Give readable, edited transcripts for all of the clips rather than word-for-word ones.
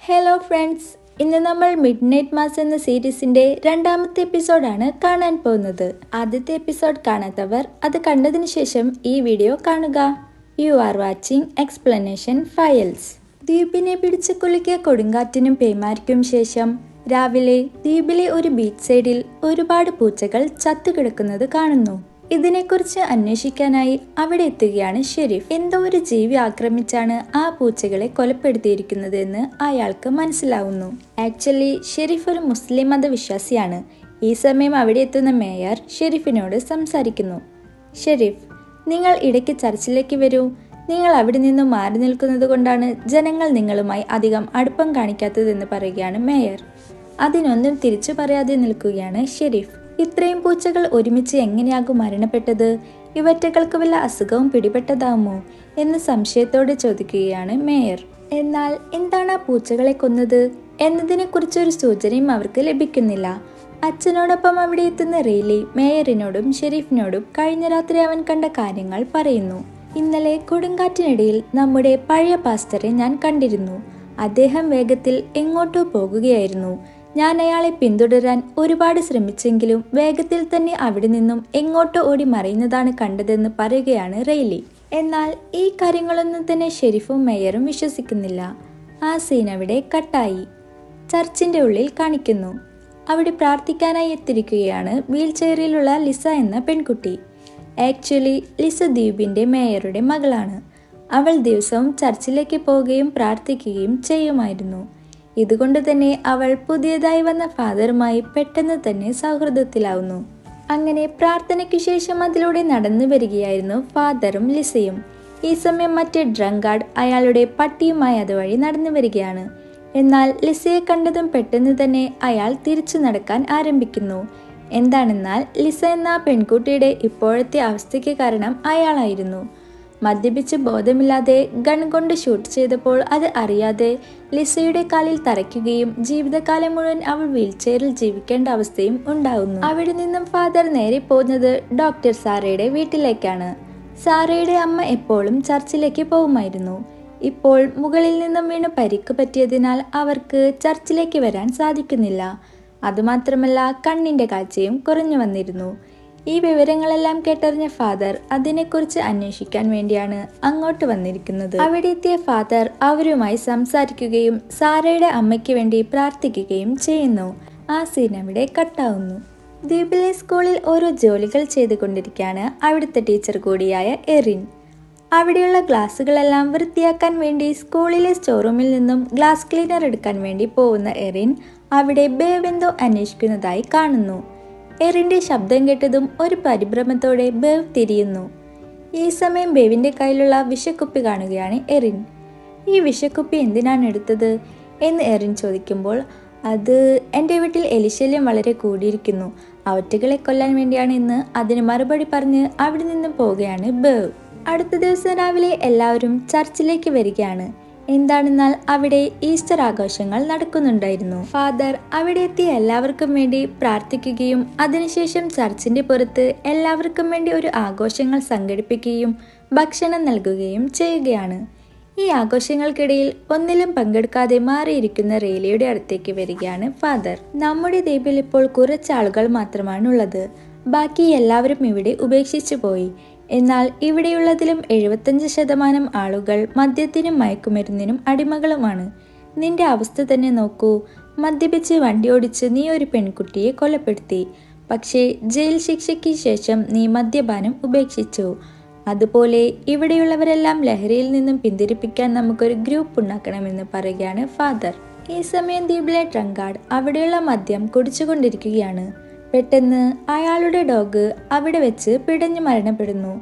Hello friends, ഇന്ന് നമ്മൾ mid night mass എന്ന സീരീസിൻ്റെ രണ്ടാമത്തെ എപ്പിസോഡാണ് കാണാൻ പോകുന്നത്. ആദ്യത്തെ എപ്പിസോഡ് കാണാത്തവർ അത് കണ്ടതിന് ശേഷം ഈ വീഡിയോ കാണുക. You are watching explanation files. ദ്വീപിനെ പിടിച്ചു കുലുക്കിയ കൊടുങ്കാറ്റിനും പേമാരിക്കും ശേഷം രാവിലെ ദ്വീപിലെ ഒരു ബീച്ച് സൈഡിൽ ഒരുപാട് പൂച്ചകൾ ചത്തുകിടക്കുന്നത് കാണുന്നു. ഇതിനെക്കുറിച്ച് അന്വേഷിക്കാനായി അവിടെ എത്തുകയാണ് ഷെരീഫ്. എന്തോ ഒരു ജീവി ആക്രമിച്ചാണ് ആ പൂച്ചകളെ കൊലപ്പെടുത്തിയിരിക്കുന്നത് എന്ന് അയാൾക്ക് മനസ്സിലാവുന്നു. ആക്ച്വലി ഷെരീഫ് ഒരു മുസ്ലിം മതവിശ്വാസിയാണ്. ഈ സമയം അവിടെ എത്തുന്ന മേയർ ഷെരീഫിനോട് സംസാരിക്കുന്നു. ഷെരീഫ്, നിങ്ങൾ ഇടയ്ക്ക് ചർച്ചിലേക്ക് വരൂ. നിങ്ങൾ അവിടെ നിന്നും മാറി നിൽക്കുന്നത് കൊണ്ടാണ് ജനങ്ങൾ നിങ്ങളുമായി അധികം അടുപ്പം കാണിക്കാത്തതെന്ന് പറയുകയാണ് മേയർ. അതിനൊന്നും തിരിച്ചു പറയാതെ നിൽക്കുകയാണ് ഷെരീഫ്. ഇത്രയും പൂച്ചകൾ ഒരുമിച്ച് എങ്ങനെയാകും മരണപ്പെട്ടത്? ഇവറ്റകൾക്ക് വല്ല അസുഖവും പിടിപെട്ടതാവുമോ എന്ന് സംശയത്തോടെ ചോദിക്കുകയാണ് മേയർ. എന്നാൽ എന്താണ് ആ പൂച്ചകളെ കൊന്നത് എന്നതിനെക്കുറിച്ചൊരു സൂചനയും അവർക്ക് ലഭിക്കുന്നില്ല. അച്ഛനോടൊപ്പം അവിടെ എത്തുന്ന റെയ്ലി മേയറിനോടും ഷെരീഫിനോടും കഴിഞ്ഞ രാത്രി അവൻ കണ്ട കാര്യങ്ങൾ പറയുന്നു. ഇന്നലെ കൊടുങ്കാറ്റിനിടയിൽ നമ്മുടെ പഴയ പാസ്റ്ററെ ഞാൻ കണ്ടിരുന്നു. അദ്ദേഹം വേഗത്തിൽ എങ്ങോട്ടോ പോകുകയായിരുന്നു. ഞാൻ അയാളെ പിന്തുടരാൻ ഒരുപാട് ശ്രമിച്ചെങ്കിലും വേഗത്തിൽ തന്നെ അവിടെ നിന്നും എങ്ങോട്ടോ ഓടി മറയുന്നതാണ് കണ്ടതെന്ന് പറയുകയാണ് റെയ്ലി. എന്നാൽ ഈ കാര്യങ്ങളൊന്നും തന്നെ ഷെരീഫും മേയറും വിശ്വസിക്കുന്നില്ല. ആ സീൻ അവിടെ കട്ടായി. ചർച്ചിന്റെ ഉള്ളിൽ കാണിക്കുന്നു. അവിടെ പ്രാർത്ഥിക്കാനായി എത്തിയിരിക്കുകയാണ് വീൽ ചെയറിലുള്ള ലിസ എന്ന പെൺകുട്ടി. ആക്ച്വലി ലിസ ദ്വീപിന്റെ മേയറുടെ മകളാണ്. അവൾ ദിവസവും ചർച്ചിലേക്ക് പോവുകയും പ്രാർത്ഥിക്കുകയും ചെയ്യുമായിരുന്നു. ഇതുകൊണ്ട് തന്നെ അവൾ പുതിയതായി വന്ന ഫാദറുമായി പെട്ടെന്ന് തന്നെ സൗഹൃദത്തിലാവുന്നു. അങ്ങനെ പ്രാർത്ഥനയ്ക്കു ശേഷം അതിലൂടെ നടന്നു വരികയായിരുന്നു ഫാദറും ലിസയും. ഈ സമയം മറ്റേ ഡ്രങ്കാർഡ് അയാളുടെ പട്ടിയുമായി അതുവഴി നടന്നു വരികയാണ്. എന്നാൽ ലിസയെ കണ്ടതും പെട്ടെന്ന് തന്നെ അയാൾ തിരിച്ചു നടക്കാൻ ആരംഭിക്കുന്നു. എന്താണെന്നാൽ ലിസ എന്ന പെൺകുട്ടിയുടെ ഇപ്പോഴത്തെ അവസ്ഥയ്ക്ക് കാരണം അയാളായിരുന്നു. മദ്യപിച്ച് ബോധമില്ലാതെ ഗൺ കൊണ്ട് ഷൂട്ട് ചെയ്തപ്പോൾ അത് അറിയാതെ ലിസയുടെ കാലിൽ തറയ്ക്കുകയും ജീവിതകാലം മുഴുവൻ അവൾ വീൽചെയറിൽ ജീവിക്കേണ്ട അവസ്ഥയും ഉണ്ടാവുന്നു. അവിടെ നിന്നും ഫാദർ നേരെ പോകുന്നത് ഡോക്ടർ സാറയുടെ വീട്ടിലേക്കാണ്. സാറയുടെ അമ്മ എപ്പോഴും ചർച്ചിലേക്ക് പോകുമായിരുന്നു. ഇപ്പോൾ മുകളിൽ നിന്നും വീണ് പരിക്ക് പറ്റിയതിനാൽ അവർക്ക് ചർച്ചിലേക്ക് വരാൻ സാധിക്കുന്നില്ല. അതുമാത്രമല്ല കണ്ണിന്റെ കാഴ്ചയും കുറഞ്ഞു വന്നിരുന്നു. ഈ വിവരങ്ങളെല്ലാം കേട്ടറിഞ്ഞ ഫാദർ അതിനെക്കുറിച്ച് അന്വേഷിക്കാൻ വേണ്ടിയാണ് അങ്ങോട്ട് വന്നിരിക്കുന്നത്. അവിടെ എത്തിയ ഫാദർ അവരുമായി സംസാരിക്കുകയും സാറയുടെ അമ്മയ്ക്ക് വേണ്ടി പ്രാർത്ഥിക്കുകയും ചെയ്യുന്നു. ആ സീൻ അവിടെ കട്ടാവുന്നു. ദ്വീപിലെ സ്കൂളിൽ ഓരോ ജോലികൾ ചെയ്തുകൊണ്ടിരിക്കുകയാണ് അവിടുത്തെ ടീച്ചർ കൂടിയായ എറിൻ. അവിടെയുള്ള ഗ്ലാസുകളെല്ലാം വൃത്തിയാക്കാൻ വേണ്ടി സ്കൂളിലെ സ്റ്റോറൂമിൽ നിന്നും ഗ്ലാസ് ക്ലീനർ എടുക്കാൻ വേണ്ടി പോകുന്ന എറിൻ അവിടെ ബേവെന്തോ അന്വേഷിക്കുന്നതായി കാണുന്നു. എറിന്റെ ശബ്ദം കേട്ടതും ഒരു പരിഭ്രമത്തോടെ ബേവ് തിരിയുന്നു. ഈ സമയം ബേവിന്റെ കയ്യിലുള്ള വിഷക്കുപ്പി കാണുകയാണ് എറിൻ. ഈ വിഷക്കുപ്പി എന്തിനാണ് എടുത്തത് എന്ന് എറിൻ ചോദിക്കുമ്പോൾ, അത് എൻ്റെ വീട്ടിൽ എലിശല്യം വളരെ കൂടിയിരിക്കുന്നു, അവറ്റകളെ കൊല്ലാൻ വേണ്ടിയാണ് എന്ന് അതിന് മറുപടി പറഞ്ഞ് അവിടെ നിന്നും പോവുകയാണ് ബേവ്. അടുത്ത ദിവസം രാവിലെ എല്ലാവരും ചർച്ചിലേക്ക് വരികയാണ്. എന്താണെന്നാൽ അവിടെ ഈസ്റ്റർ ആഘോഷങ്ങൾ നടക്കുന്നുണ്ടായിരുന്നു. ഫാദർ അവിടെ എത്തിയ എല്ലാവർക്കും വേണ്ടി പ്രാർത്ഥിക്കുകയും അതിനുശേഷം ചർച്ചിന്റെ പുറത്ത് എല്ലാവർക്കും വേണ്ടി ഒരു ആഘോഷങ്ങൾ സംഘടിപ്പിക്കുകയും ഭക്ഷണം നൽകുകയും ചെയ്യുകയാണ്. ഈ ആഘോഷങ്ങൾക്കിടയിൽ ഒന്നിലും പങ്കെടുക്കാതെ മാറിയിരിക്കുന്ന റെയ്ലിയുടെ അടുത്തേക്ക് വരികയാണ് ഫാദർ. നമ്മുടെ ദ്വീപിൽ ഇപ്പോൾ കുറച്ച് ആളുകൾ മാത്രമാണുള്ളത്. ബാക്കി എല്ലാവരും ഇവിടെ ഉപേക്ഷിച്ചു പോയി. എന്നാൽ ഇവിടെയുള്ളതിലും 75% ആളുകൾ മദ്യത്തിനും മയക്കുമരുന്നിനും അടിമകളുമാണ്. നിന്റെ അവസ്ഥ തന്നെ നോക്കൂ. മദ്യപിച്ച് വണ്ടി ഓടിച്ച് നീ ഒരു പെൺകുട്ടിയെ കൊലപ്പെടുത്തി. പക്ഷേ ജയിൽ ശിക്ഷയ്ക്ക് ശേഷം നീ മദ്യപാനം ഉപേക്ഷിച്ചു. അതുപോലെ ഇവിടെയുള്ളവരെല്ലാം ലഹരിയിൽ നിന്നും പിന്തിരിപ്പിക്കാൻ നമുക്കൊരു ഗ്രൂപ്പ് ഉണ്ടാക്കണമെന്ന് പറയുകയാണ് ഫാദർ. ഈ സമയം ദ്വീപിലെ ഡ്രങ്കാർഡ് അവിടെയുള്ള മദ്യം കുടിച്ചുകൊണ്ടിരിക്കുകയാണ്. പെട്ടെന്ന് അയാളുടെ ഡോഗ് അവിടെ വെച്ച് പിടഞ്ഞു മരണപ്പെടുന്നു.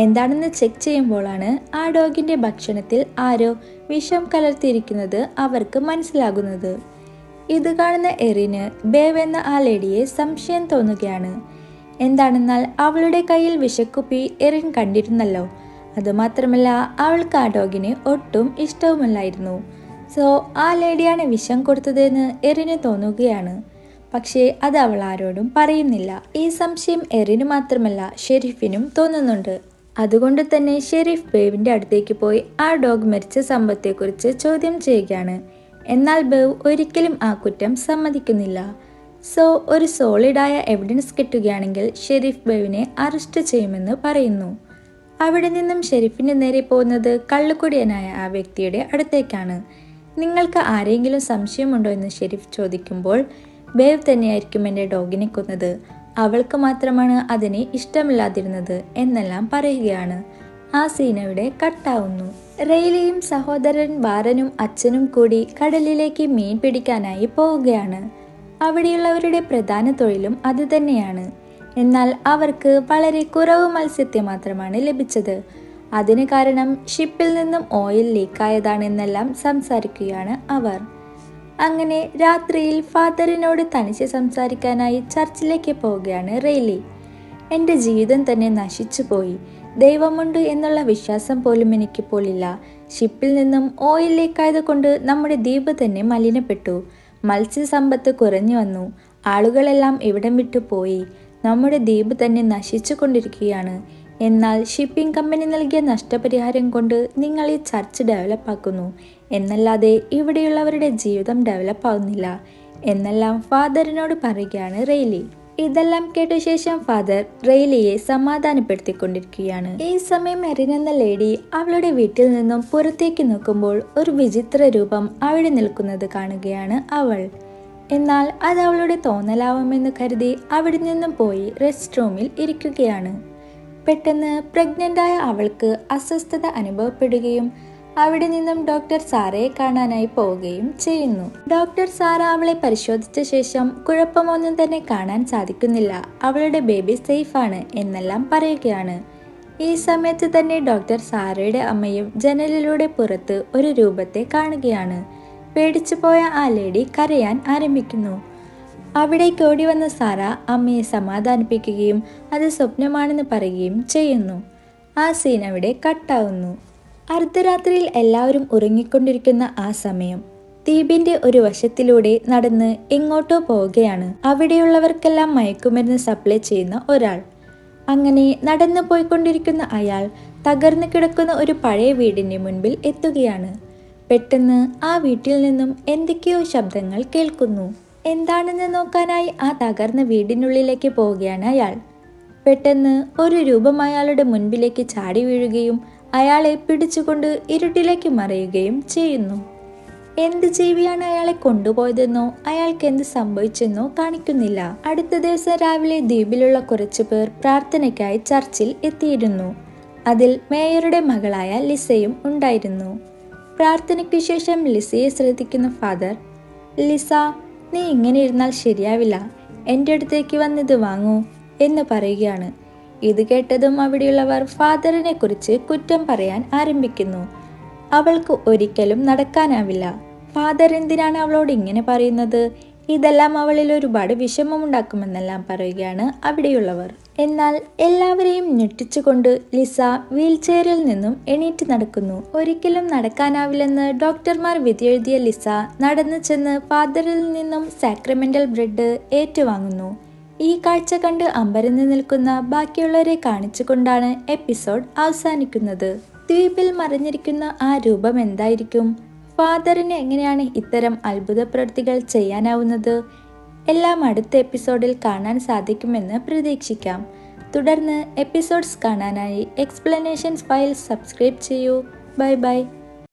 എന്താണെന്ന് ചെക്ക് ചെയ്യുമ്പോഴാണ് ആ ഡോഗിന്റെ ഭക്ഷണത്തിൽ ആരോ വിഷം കലർത്തിയിരിക്കുന്നത് അവർക്ക് മനസ്സിലാകുന്നത്. ഇത് കാണുന്ന എറിന് ബേവ് എന്ന ആ ലേഡിയെ സംശയം തോന്നുകയാണ്. എന്താണെന്നാൽ അവളുടെ കയ്യിൽ വിഷക്കുപ്പി എറിൻ കണ്ടിരുന്നല്ലോ. അതുമാത്രമല്ല അവൾക്ക് ആ ഡോഗിന് ഒട്ടും ഇഷ്ടവുമല്ലായിരുന്നു. സോ ആ ലേഡിയാണ് വിഷം കൊടുത്തതെന്ന് എറിന് തോന്നുകയാണ്. പക്ഷേ അത് അവൾ ആരോടും പറയുന്നില്ല. ഈ സംശയം എറിന് മാത്രമല്ല ഷെരീഫിനും തോന്നുന്നുണ്ട്. അതുകൊണ്ട് തന്നെ ഷെരീഫ് ബേവിന്റെ അടുത്തേക്ക് പോയി ആ ഡോഗ് മരിച്ച സംഭവത്തെക്കുറിച്ച് ചോദ്യം ചെയ്യുകയാണ്. എന്നാൽ ബേവ് ഒരിക്കലും ആ കുറ്റം സമ്മതിക്കുന്നില്ല. സോ ഒരു സോളിഡായ എവിഡൻസ് കിട്ടുകയാണെങ്കിൽ ഷെരീഫ് ബേവിനെ അറസ്റ്റ് ചെയ്യുമെന്ന് പറയുന്നു. അവിടെ നിന്നും ഷെരീഫിന് നേരെ പോകുന്നത് കള്ളുകുടിയനായ ആ വ്യക്തിയുടെ അടുത്തേക്കാണ്. നിങ്ങൾക്ക് ആരെങ്കിലും സംശയമുണ്ടോ എന്ന് ഷെരീഫ് ചോദിക്കുമ്പോൾ, ബേവ് തന്നെയായിരിക്കും എൻ്റെ ഡോഗിനെ കൊന്നത്, അവൾക്ക് മാത്രമാണ് അതിനെ ഇഷ്ടമില്ലാതിരുന്നത് എന്നെല്ലാം പറയുകയാണ്. ആ സീനവിടെ കട്ടാവുന്നു. റെയ്ലിയും സഹോദരൻ ബാരനും അച്ഛനും കൂടി കടലിലേക്ക് മീൻ പിടിക്കാനായി പോവുകയാണ്. അവിടെയുള്ളവരുടെ പ്രധാന തൊഴിലും അതുതന്നെയാണ്. എന്നാൽ അവർക്ക് വളരെ കുറവ് മത്സ്യത്തെ മാത്രമാണ് ലഭിച്ചത്. അതിന് കാരണം ഷിപ്പിൽ നിന്നും ഓയിൽ ലീക്കായതാണെന്നെല്ലാം സംസാരിക്കുകയാണ് അവർ. അങ്ങനെ രാത്രിയിൽ ഫാദറിനോട് തനിച്ച് സംസാരിക്കാനായി ചർച്ചിലേക്ക് പോവുകയാണ് റെയ്ലി. എൻ്റെ ജീവിതം തന്നെ നശിച്ചു പോയി, ദൈവമുണ്ട് എന്നുള്ള വിശ്വാസം പോലും എനിക്കിപ്പോൾ ഇല്ല. ഷിപ്പിൽ നിന്നും ഓയിൽ ലീക്കായത് കൊണ്ട് നമ്മുടെ ദ്വീപ് തന്നെ മലിനപ്പെട്ടു, മത്സ്യസമ്പത്ത് കുറഞ്ഞു വന്നു, ആളുകളെല്ലാം ഇവിടം വിട്ടു പോയി, നമ്മുടെ ദ്വീപ് തന്നെ നശിച്ചു കൊണ്ടിരിക്കുകയാണ്. എന്നാൽ ഷിപ്പിംഗ് കമ്പനി നൽകിയ നഷ്ടപരിഹാരം കൊണ്ട് നിങ്ങൾ ഈ ചർച്ച് ഡെവലപ്പാക്കുന്നു എന്നല്ലാതെ ഇവിടെയുള്ളവരുടെ ജീവിതം ഡെവലപ്പാവുന്നില്ല എന്നെല്ലാം ഫാദറിനോട് പറയുകയാണ് റെയ്ലി. ഇതെല്ലാം കേട്ട ശേഷം ഫാദർ റെയ്ലിയെ സമാധാനപ്പെടുത്തിക്കൊണ്ടിരിക്കുകയാണ്. ഈ സമയം മെറിൻ എന്ന ലേഡി അവളുടെ വീട്ടിൽ നിന്നും പുറത്തേക്ക് നോക്കുമ്പോൾ ഒരു വിചിത്ര രൂപം അവിടെ നിൽക്കുന്നത് കാണുകയാണ് അവൾ. എന്നാൽ അത് അവളുടെ തോന്നലാവുമെന്ന് കരുതി അവിടെ നിന്നും പോയി റെസ്റ്റ് റൂമിൽ ഇരിക്കുകയാണ്. പെട്ടെന്ന് പ്രഗ്നൻ്റായ അവൾക്ക് അസ്വസ്ഥത അനുഭവപ്പെടുകയും അവിടെ നിന്നും ഡോക്ടർ സാറയെ കാണാനായി പോവുകയും ചെയ്യുന്നു. ഡോക്ടർ സാറ അവളെ പരിശോധിച്ച ശേഷം കുഴപ്പമൊന്നും തന്നെ കാണാൻ സാധിക്കുന്നില്ല, അവളുടെ ബേബി സേഫാണ് എന്നെല്ലാം പറയുകയാണ്. ഈ സമയത്ത് തന്നെ ഡോക്ടർ സാറയുടെ അമ്മയും ജനലിലൂടെ പുറത്ത് ഒരു രൂപത്തെ കാണുകയാണ്. പേടിച്ചു പോയ ആ ലേഡി കരയാൻ ആരംഭിക്കുന്നു. അവിടേക്ക് ഓടി വന്ന സാറ അമ്മയെ സമാധാനിപ്പിക്കുകയും അത് സ്വപ്നമാണെന്ന് പറയുകയും ചെയ്യുന്നു. ആ സീൻ അവിടെ കട്ടാവുന്നു. അർദ്ധരാത്രിയിൽ എല്ലാവരും ഉറങ്ങിക്കൊണ്ടിരിക്കുന്ന ആ സമയം ദ്വീപിന്റെ ഒരു വശത്തിലൂടെ നടന്ന് എങ്ങോട്ടോ പോവുകയാണ് അവിടെയുള്ളവർക്കെല്ലാം മയക്കുമരുന്ന് സപ്ലൈ ചെയ്യുന്ന ഒരാൾ. അങ്ങനെ നടന്നു പോയിക്കൊണ്ടിരിക്കുന്ന അയാൾ തകർന്നു കിടക്കുന്ന ഒരു പഴയ വീടിന്റെ മുൻപിൽ എത്തുകയാണ്. പെട്ടെന്ന് ആ വീട്ടിൽ നിന്നും എന്തൊക്കെയോ ശബ്ദങ്ങൾ കേൾക്കുന്നു. എന്താണെന്ന് നോക്കാനായി ആ തകർന്ന വീടിനുള്ളിലേക്ക് പോവുകയാണ് അയാൾ. പെട്ടെന്ന് ഒരു രൂപം അയാളുടെ മുൻപിലേക്ക് ചാടി വീഴുകയും അയാളെ പിടിച്ചുകൊണ്ട് ഇരുട്ടിലേക്ക് മറയുകയും ചെയ്യുന്നു. എന്ത് ജീവിയാണ് അയാളെ കൊണ്ടുപോയതെന്നോ അയാൾക്ക് എന്ത് സംഭവിച്ചെന്നോ കാണിക്കുന്നില്ല. അടുത്ത ദിവസം രാവിലെ ദ്വീപിലുള്ള കുറച്ചു പേർ പ്രാർത്ഥനയ്ക്കായി ചർച്ചിൽ എത്തിയിരുന്നു. അതിൽ മേയറുടെ മകളായ ലിസയും ഉണ്ടായിരുന്നു. പ്രാർത്ഥനയ്ക്ക് ശേഷം ലിസയെ ശ്രദ്ധിക്കുന്ന ഫാദർ, ലിസ, നീ ഇങ്ങനെ ഇരുന്നാൽ ശരിയാവില്ല, എൻ്റെ അടുത്തേക്ക് വന്നിത് വാങ്ങൂ എന്ന് പറയുകയാണ്. ഇത് കേട്ടതും അവിടെയുള്ളവർ ഫാദറിനെ കുറിച്ച് കുറ്റം പറയാൻ ആരംഭിക്കുന്നു. അവൾക്ക് ഒരിക്കലും നടക്കാനാവില്ല, ഫാദർ എന്തിനാണ് അവളോട് ഇങ്ങനെ പറയുന്നത്, ഇതെല്ലാം അവളിൽ ഒരുപാട് വിഷമമുണ്ടാക്കുമെന്നെല്ലാം പറയുകയാണ് അവിടെയുള്ളവർ. എന്നാൽ എല്ലാവരെയും ഞെട്ടിച്ചുകൊണ്ട് ലിസ വീൽ ചെയറിൽ നിന്നും എണീറ്റ് നടക്കുന്നു. ഒരിക്കലും നടക്കാനാവില്ലെന്ന് ഡോക്ടർമാർ വിധിയെഴുതിയ ലിസ നടന്നു ചെന്ന് ഫാദറിൽ നിന്നും സാക്രമെന്റൽ ബ്രെഡ് ഏറ്റുവാങ്ങുന്നു. ഈ കാഴ്ച കണ്ട് അമ്പരന്ന് നിൽക്കുന്ന ബാക്കിയുള്ളവരെ കാണിച്ചുകൊണ്ടാണ് എപ്പിസോഡ് അവസാനിക്കുന്നത്. ദ്വീപിൽ മറിഞ്ഞിരിക്കുന്ന ആ രൂപം എന്തായിരിക്കും? ഫാദറിന് എങ്ങനെയാണ് ഇത്തരം അത്ഭുത പ്രവൃത്തികൾ ചെയ്യാനാവുന്നത്? എല്ലാം അടുത്ത എപ്പിസോഡിൽ കാണാൻ സാധിക്കുമെന്ന് പ്രതീക്ഷിക്കാം. തുടർന്ന് എപ്പിസോഡ്സ് കാണാനായി എക്സ്പ്ലനേഷൻസ് ഫയൽ സബ്സ്ക്രൈബ് ചെയ്യൂ. Bye bye.